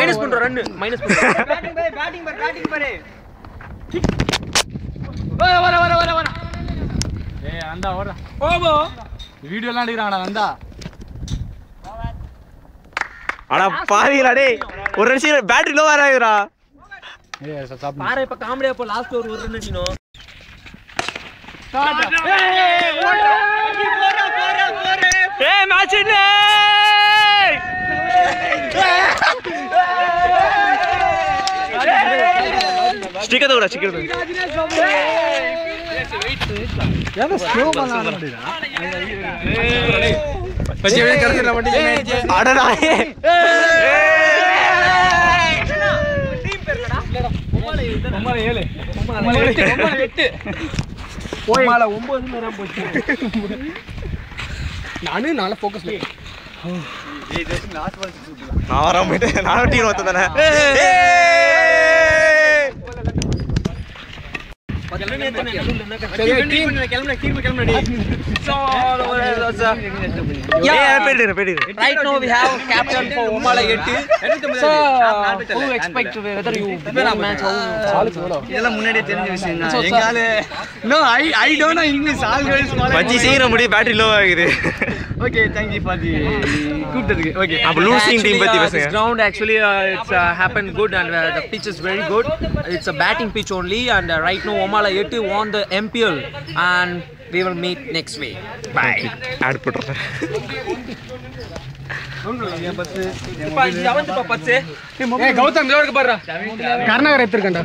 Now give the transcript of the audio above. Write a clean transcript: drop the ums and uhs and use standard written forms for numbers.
Minus பண்றோம் run minus பண்றோம் batting பாரு வர ஏய் அந்தா ஓடுடா ஓபோ வீடியோ எல்லாம் எடுக்கறாங்கடா அந்தா அட பாவிங்களா டேய் ஒரு நிமிஷம் பேட்டரி லோ ஆகுதுடா ஏய் சாப் பாரு இப்ப காமெடியா போ லாஸ்ட் ஒரு ரன் அடிக்கணும் ஏய் மேட்ச் இல்ல ஸ்டிக்கர் தோடா ஸ்டிக்கர் ஏன்னா ஸ்லோ பண்ணானடா பச்சை வெளிய கடந்துற மாட்டீங்க அடடா டீம் பேர் என்னடா ஒம்மால 7 ஒம்மால 8 ஒம்மால 9 நேரம் போச்சு நானு நாளை ஃபோக்கஸ் பண்ணு ஏய் ஜஸ்ட் லாஸ்ட் பால் நான் வர மாட்டேன் நான் team வந்ததானே Right now we have captain for Omala 8. So who expect whether you win match how இதெல்லாம் முன்னாடியே தெரிஞ்ச விஷயம் தான் எங்கால no I don't know English always மச்சி சீக்கிரம் முடி பேட்டரி லோ ஆகுது okay thank you for the கூப்பிட்டதுக்கு okay அப்ப லூசிங் டீம் பத்தி this பேசுங்க ground actually it's happened good and the pitch is very good. It's a batting pitch only and right now Omala 8 won the MPL and we will meet next week. Bye. Ad போடுறேன் இப்ப 7th பச்சே ஏய் கௌதம் இதோட பாருடா கர்நாடகா எடுத்துக்கண்டா